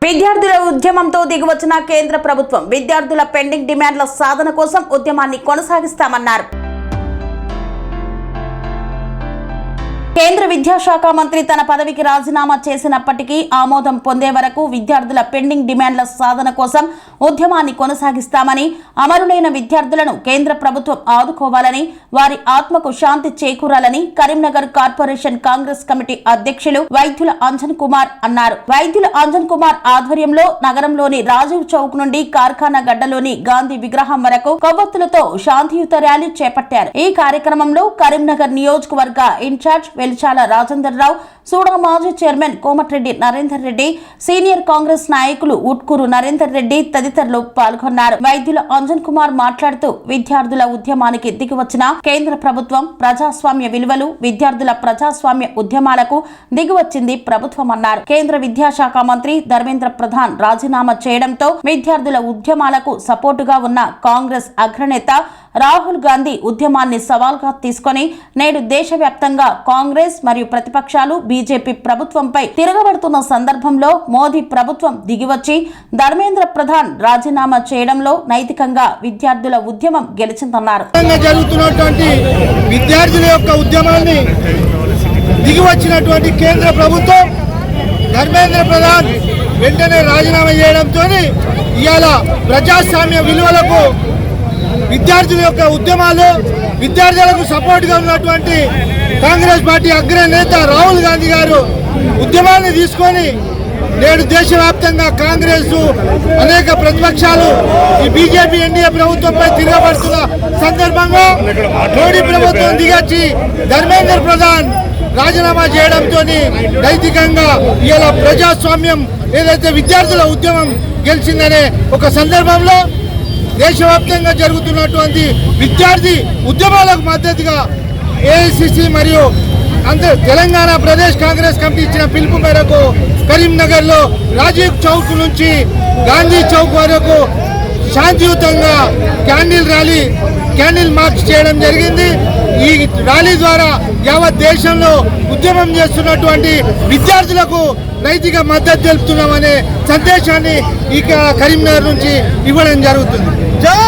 విద్యార్థుల ఉద్యమంతో దిగివచ్చిన కేంద్ర ప్రభుత్వం విద్యార్థుల పెండింగ్ డిమాండ్ల సాధన కోసం ఉద్యమాన్ని కొనసాగిస్తామన్నారు. కేంద్ర విద్యాశాఖ మంత్రి తన పదవికి రాజీనామా చేసినప్పటికీ ఆమోదం పొందే వరకు విద్యార్థుల పెండింగ్ డిమాండ్ల సాధన కోసం ఉద్యమాన్ని కొనసాగిస్తామని, అమరులైన విద్యార్థులను కేంద్ర ప్రభుత్వం ఆదుకోవాలని, వారి ఆత్మకు శాంతి చేకూరాలని కరీంనగర్ కార్పొరేషన్ కాంగ్రెస్ కమిటీ అధ్యక్షులు వైద్యుల అంజన్ కుమార్ అన్నారు. వైద్యుల అంజన్ కుమార్ ఆధ్వర్యంలో నగరంలోని రాజీవ్ చౌక్ నుండి కార్ఖానా గడ్డలోని గాంధీ విగ్రహం వరకు కొవ్వొత్తులతో శాంతియుత ర్యాలీ చేపట్టారు. ఈ కార్యక్రమంలో కరీంనగర్ నియోజకవర్గ ఇన్ఛార్జ్ వెలిచాల రాజేందర్ రావు, సూడా మాజీ చైర్మన్ కోమటిరెడ్డి నరేందర్ రెడ్డి, సీనియర్ కాంగ్రెస్ నాయకులు ఉట్కూరు నరేందర్ రెడ్డి తదితరులు పాల్గొన్నారు. వైద్యుల అంజన్ కుమార్ మాట్లాడుతూ విద్యార్థుల ఉద్యమానికి దిగివచ్చిన కేంద్ర ప్రభుత్వం ప్రజాస్వామ్య విలువలు, విద్యార్థుల ప్రజాస్వామ్య ఉద్యమాలకు దిగివచ్చింది ప్రభుత్వం అన్నారు. కేంద్ర విద్యాశాఖ మంత్రి ధర్మేంద్ర ప్రధాన్ రాజీనామా చేయడంతో విద్యార్థుల ఉద్యమాలకు సపోర్టుగా ఉన్న కాంగ్రెస్ అగ్రనేత రాహుల్ గాంధీ ఉద్యమాన్ని సవాల్గా తీసుకొని నేడు దేశవ్యాప్తంగా కాంగ్రెస్ మరియు ప్రతిపక్షాలు బీజేపీ ప్రభుత్వంపై తిరగబడుతున్న సందర్భంలో మోదీ ప్రభుత్వం దిగివచ్చి ధర్మేంద్ర ప్రధాన్ రాజీనామా చేయడంలో నైతికంగా విద్యార్థుల ఉద్యమం గెలిచిందన్నారు. విద్యార్థుల యొక్క ఉద్యమాన్ని దిగివచ్చినటువంటి కేంద్ర ప్రభుత్వం ధర్మేంద్ర ప్రధాన్ వెంటనే రాజీనామా చేయడంతో ఇవాళ ప్రజాస్వామ్య విలువలకు, విద్యార్థుల యొక్క ఉద్యమాలు, విద్యార్థులకు సపోర్ట్గా ఉన్నటువంటి కాంగ్రెస్ పార్టీ అగ్రనేత రాహుల్ గాంధీ గారు ఉద్యమాన్ని తీసుకొని నేడు దేశవ్యాప్తంగా కాంగ్రెస్ అనేక ప్రతిపక్షాలు ఈ బీజేపీ ఎన్డీఏ ప్రభుత్వంపై తిరగబడుతున్న సందర్భంగా మోడీ ప్రభుత్వం దిగొచ్చి ధర్మేంద్ర ప్రధాన్ రాజీనామా చేయడంతో నైతికంగా ఇలా ప్రజాస్వామ్యం ఏదైతే విద్యార్థుల ఉద్యమం గెలిచిందనే ఒక సందర్భంలో దేశవ్యాప్తంగా జరుగుతున్నటువంటి విద్యార్థి ఉద్యమాలకు మద్దతుగా ఏఐసిసి మరియు తెలంగాణ ప్రదేశ్ కాంగ్రెస్ కమిటీ ఇచ్చిన పిలుపు మేరకు కరీంనగర్లో రాజీవ్ చౌక్ నుంచి గాంధీ చౌక్ వరకు శాంతియుతంగా క్యాండిల్ మార్చ్ చేయడం జరిగింది. ఈ ర్యాలీ ద్వారా యావత్ దేశంలో ఉద్యమం చేస్తున్నటువంటి విద్యార్థులకు నైతిక మద్దతు తెలుపుతున్నామనే సందేశాన్ని ఈ కరీంనగర్ నుంచి ఇవ్వడం జరుగుతుంది.